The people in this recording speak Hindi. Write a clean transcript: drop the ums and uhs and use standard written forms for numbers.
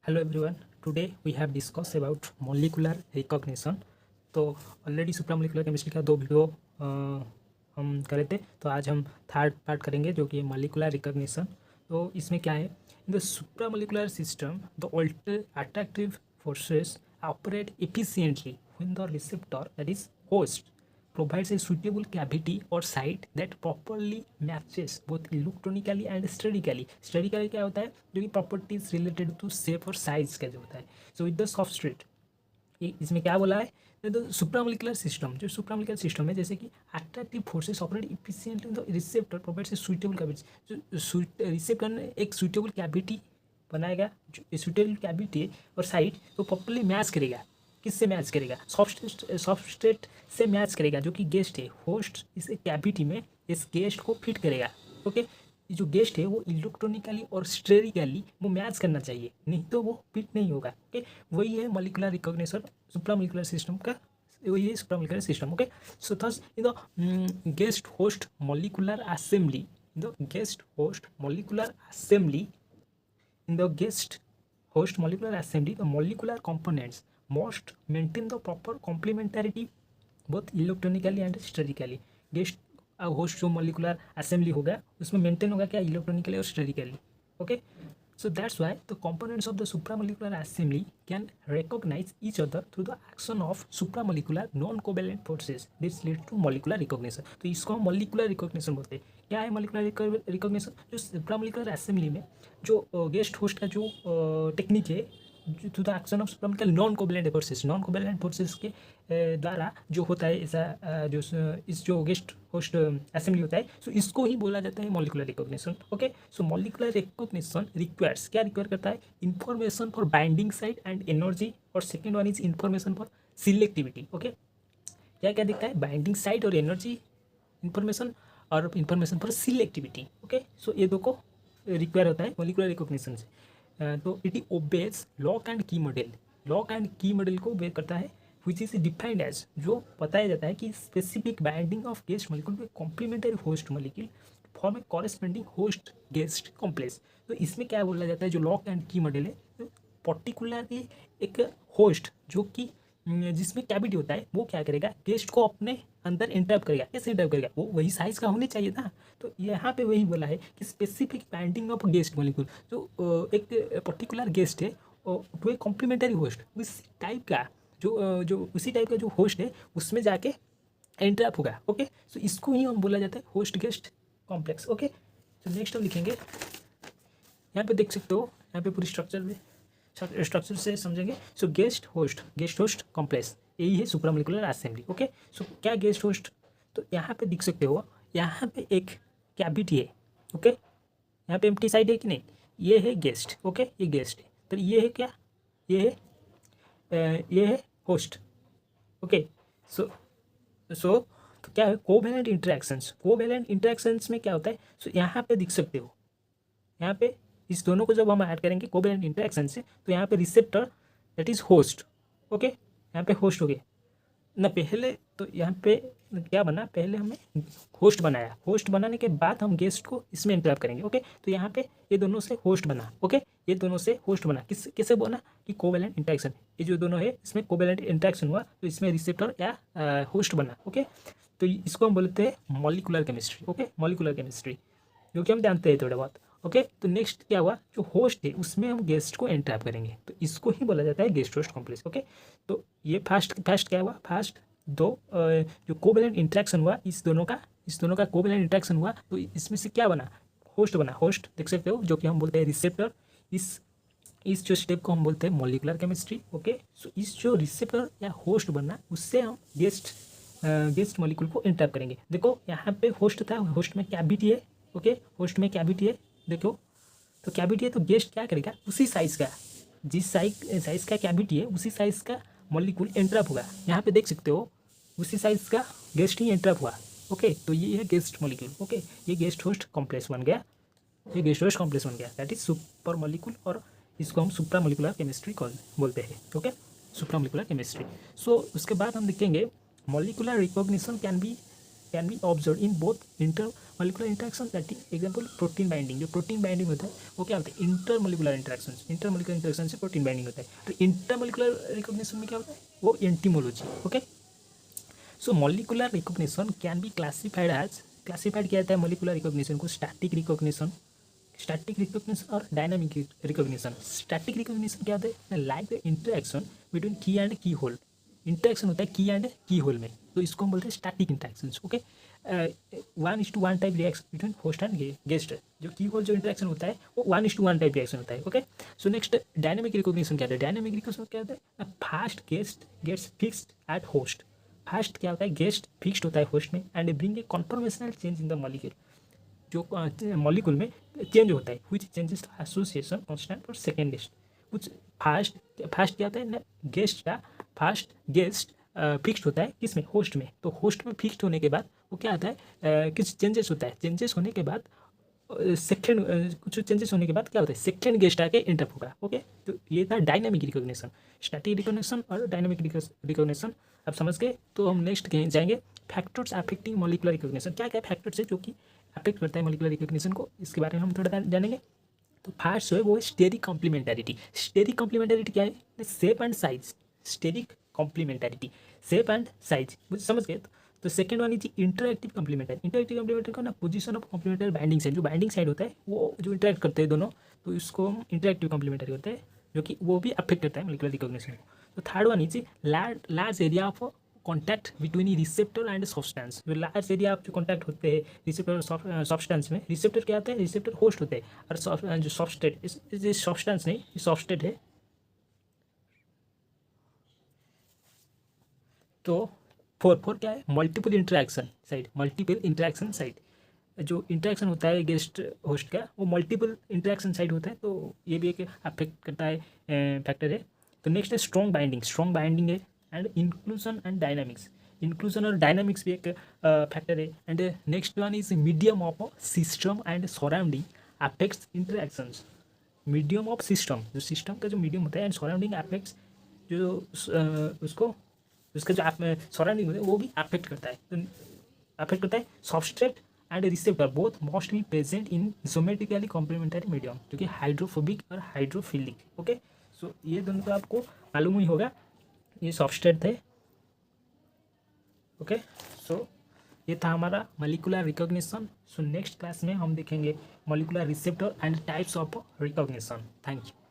Hello everyone, today we have discuss about molecular recognition. तो ऑलरेडी सुप्रामोलिकुलर केमिस्ट्री का 2 वीडियो हम करे थे। तो आज हम थर्ड पार्ट करेंगे जो कि मॉलिक्यूलर रिकॉग्निशन। तो इसमें क्या है, in the supramolecular system the attractive forces operate efficiently when the receptor that is host provides a suitable cavity or site that properly matches both electronically and statically. Statically क्या होता है, जो कि प्रॉपर्टीज रिलेटेड टू शेप और साइज का जो होता है। सो विद द सबस्ट्रेट, इसमें क्या बोला है, तो सुप्रामोलिकुलर सिस्टम, जो सुप्रामोलिकुलर सिस्टम है, जैसे कि attractive forces operate efficiently the receptor provides a suitable cavity. जो रिसेप्टर ने एक सुइटेबल कैविटी बनाएगा, जो सुइटेबल कैविटी है और साइट वो प्रॉपर्ली मैच करेगा। किससे मैच करेगा? सबस्ट्रेट से मैच करेगा, जो कि गेस्ट है। होस्ट इस कैविटी में इस गेस्ट को फिट करेगा। ओके, जो गेस्ट है वो इलेक्ट्रॉनिकली और स्टेरिकली वो मैच करना चाहिए, नहीं तो वो फिट नहीं होगा। ओके, वही है मॉलिक्यूलर रिकॉग्निशन सुप्रामोलिकुलर सिस्टम का, वही है supramolecular system. Okay, so thus in the guest host molecular assembly, in the guest host molecular assembly, in the guest host molecular assembly, the molecular components must maintain the proper complementarity both electronically and statically. Guest host जो मोलिकुलर असेंबली होगा उसमें मेंटेन होगा क्या, इलेक्ट्रॉनिकली और sterically. Okay, so that's why the components of the supramolecular assembly can recognize each other through the action of supramolecular non-covalent forces. This leads to molecular recognition. तो इसको हम molecular recognition बोलते हैं। क्या है molecular recognition? जो supramolecular assembly में जो गेस्ट होस्ट का जो टेक्निक है, to the action of supramolecular non covalent forces, non covalent forces के द्वारा जो होता है ऐसा जो इस जो गेस्ट होस्ट असेंबली होता है, सो इसको ही बोला जाता है molecular recognition. Okay, so molecular recognition requires, क्या रिक्वायर करता है, information for binding site and energy, और second one is information for selectivity. Okay, क्या क्या दिखता है, बाइंडिंग साइट और एनर्जी इन्फॉर्मेशन, और information for selectivity. Okay, so ये दो को रिक्वायर होता है मॉलिक्यूलर रिकॉग्निशन से। तो इट ओबेज लॉक एंड की मॉडल, लॉक एंड की मॉडल को ओबे करता है, विच इज डिफाइंड एज, जो बताया जाता है कि specific binding of guest molecule with complementary host molecule form a corresponding host guest complex. तो इसमें क्या बोला जाता है, जो लॉक एंड की मॉडल है, तो पर्टिकुलरली एक होस्ट जो कि जिसमें कैविटी होता है वो क्या करेगा, गेस्ट को अपने अंदर इंटरप करेगा। कैसे इंटरप करेगा, वो वही साइज का होने चाहिए ना। तो यहाँ पे वही बोला है कि specific binding of guest molecule, जो एक पर्टिकुलर गेस्ट है टू ए कॉम्प्लीमेंटरी होस्ट, उस टाइप का जो उसी टाइप का जो होस्ट है उसमें जाके इंटरप होगा। ओके, सो इसको ही हम बोला जाता है होस्ट गेस्ट कॉम्प्लेक्स। ओके, तो नेक्स्ट हम लिखेंगे, यहाँ पे देख सकते हो, यहाँ पे पूरी स्ट्रक्चर में स्ट्रक्चर से समझेंगे। सो गेस्ट होस्ट कॉम्प्लेक्स, यही है सुप्रामोलिकुलर असेंबली। ओके, सो क्या गेस्ट होस्ट, तो यहाँ पे देख सकते हो, यहाँ पे एक कैविटी है। ओके, यहाँ पे एम्प्टी साइड है कि नहीं, ये है गेस्ट। ओके, ये गेस्ट है, तो ये है क्या, ये है होस्ट। ओके, सो तो क्या है, कोवेलेंट इंटरेक्शंस में क्या होता है, सो यहाँ पे देख सकते हो, यहाँ पे इस दोनों को जब हम ऐड करेंगे कोवेलेंट इंटरेक्शन से, तो यहाँ पे receptor that is host. Okay, यहाँ पे होस्ट हो गया ना, पहले तो यहाँ पे क्या बना, पहले हमें होस्ट बनाया, होस्ट बनाने के बाद हम गेस्ट को इसमें इंटरप्ट करेंगे। ओके, तो यहाँ पे ये दोनों से होस्ट बना। ओके, ये दोनों से होस्ट बना, किससे बना कि कोवेलेंट इंटरेक्शन, ये जो दोनों है इसमें कोवेलेंट इंटरेक्शन हुआ, तो इसमें रिसेप्टर या होस्ट बना। ओके, तो इसको हम बोलते हैं molecular chemistry. Okay, molecular chemistry जो कि हम जानते हैं थोड़ा बहुत। ओके, तो नेक्स्ट क्या हुआ, जो होस्ट है उसमें हम गेस्ट को एंट्रैप करेंगे, तो इसको ही बोला जाता है गेस्ट होस्ट कॉम्प्लेक्स। ओके, तो ये फर्स्ट क्या हुआ, फर्स्ट दो जो कोवेलेंट इंटरेक्शन हुआ, इस दोनों का कोवेलेंट इंटरेक्शन हुआ, तो इसमें से क्या बना, होस्ट बना। होस्ट देख सकते हो, जो कि हम बोलते हैं रिसेप्टर। इस जो स्टेप को हम बोलते हैं मॉलिक्यूलर केमिस्ट्री। ओके, सो इस जो रिसेप्टर या होस्ट बनना, उससे हम गेस्ट मॉलिक्यूल को इंटरप्ट करेंगे। देखो यहाँ पे होस्ट था, होस्ट में कैविटी है। ओके, होस्ट में कैविटी है, देखो तो कैविटी है, तो गेस्ट क्या करेगा, उसी साइज का, जिस साइज का कैविटी है उसी साइज का मॉलिक्यूल एंट्रप होगा। यहाँ पे देख सकते हो, उसी साइज का गेस्ट ही एंट्रप हुआ। ओके, तो ये है गेस्ट मॉलिक्यूल। ओके, ये गेस्ट होस्ट कॉम्प्लेक्स बन गया, ये गेस्ट होस्ट कॉम्प्लेक्स बन गया, दैट इज सुपर मॉलिक्यूल, और इसको हम सुप्रामोलिकुलर केमिस्ट्री बोलते हैं। Okay, सुप्रामोलिकुलर chemistry. सो उसके बाद हम देखेंगे molecular recognition can B can be observe in both inter molecular interaction, that is example protein binding. जो प्रोटीन बाइंडिंग होता है वो क्या होता है, इंटर मोलिकुलर इंटरेक्शन से प्रोटीन बाइंडिंग होता है। तो इंटर मोलिकुलर रिकॉग्निशन में क्या होता है, वो एंटीमोलॉजी। Okay, so molecular recognition can be classified किया जाता है मॉलिकुलर रिकॉग्निशन को स्टैटिक रिकॉग्निशन और डायनामिक रिकॉग्निशन। स्टैटिक रिकॉग्निशन क्या होता है, like the interaction between key and key hole. Interaction होता है की एंड की होल में, तो इसको हम बोलते हैं static interaction. Okay, 1:1 type reaction between host and guest. जो की होल जो इंटरेक्शन होता है वो 1:1 टाइप रिएक्शन होता है। Okay, so next dynamic recognition क्या होता है, डायनामिक रिकॉग्निशन क्या होता है, fast guest gets fixed at host. Fast क्या होता है, गेस्ट फिक्स्ड होता है होस्ट में and bring a conformational change in the molecule. जो मॉलिक्यूल में चेंज होता है, which changes association constant for second guest. कुछ फास्ट क्या होता है ना, गेस्ट का फास्ट गेस्ट फिक्स्ड होता है किस में, होस्ट में। तो होस्ट में फिक्स्ड होने के बाद वो क्या आता है, कुछ चेंजेस होता है, चेंजेस होने के बाद सेकेंड कुछ चेंजेस होने के बाद क्या होता है, सेकेंड गेस्ट आके इंटर होगा। ओके, तो ये था डायनामिक रिकॉग्निशन, स्टैटिक रिकॉग्निशन और डायनामिक रिकॉग्निशन। अब समझ गए, तो हम नेक्स्ट कहीं जाएंगे, फैक्टर्स अफेक्टिंग मॉलिकुलर रिकॉग्निशन। क्या क्या फैक्टर्स है जो कि अफेक्ट करता है मॉलिकुलर रिकॉग्निशन को, इसके बारे में हम थोड़ा जानेंगे। तो फर्स्ट जो है वो है स्टेरिक कॉम्प्लीमेंटरिटी। स्टेरिक कॉम्प्लीमेंटरिटी क्या है, shape and size. Steric complementarity, shape and size, समझ गए। तो second one is interactive complementary. Interactive complementary का ना position of complementary binding side, जो बाइंडिंग साइड होता है वो जो इंटरेक्ट करते हैं दोनों, तो इसको हम इंटरएक्टिव कॉम्प्लीमेंटरी होते हैं, जो कि वो भी अफेक्ट करता है मॉलिक्यूलर रिकॉग्निशन को। तो third one is large area of contact between receptor and substance. जो लार्ज एरिया आप जो कॉन्टैक्ट होते हैं रिसेप्टर और सब्सटेंस में, रिसेप्टर क्या होता है, रिसेप्टर होस्ट होते हैं, और जो सब्सट्रेट, इस सब्सटेंस नहीं, ये सब्सट्रेट है। तो फोर क्या है, मल्टीपल इंटरेक्शन साइड। जो इंटरेक्शन होता है गेस्ट होस्ट का, वो मल्टीपल इंटरेक्शन साइड होता है, तो ये भी एक अफेक्ट करता है फैक्टर है। तो नेक्स्ट है स्ट्रॉन्ग बाइंडिंग है, and inclusion and dynamics. Inclusion और डायनामिक्स भी एक फैक्टर है। And next one is medium of system and surrounding affects interactions. Medium of system, जो सिस्टम का जो मीडियम होता है, एंड सराउंडिंग अफेक्ट्स, जो उसको उसका जो सराउंडिंग होता है वो भी अफेक्ट करता है। तो अफेक्ट करता है substrate and receptor both mostly present in geometrically complementary medium, जो कि हाइड्रोफोबिक और हाइड्रोफिलिक। ओके, सो ये दोनों तो आपको मालूम ही होगा, ये सब्सट्रेट थे। ओके, सो ये था हमारा molecular recognition. So next class में हम देखेंगे molecular receptor and types of recognition. Thank you.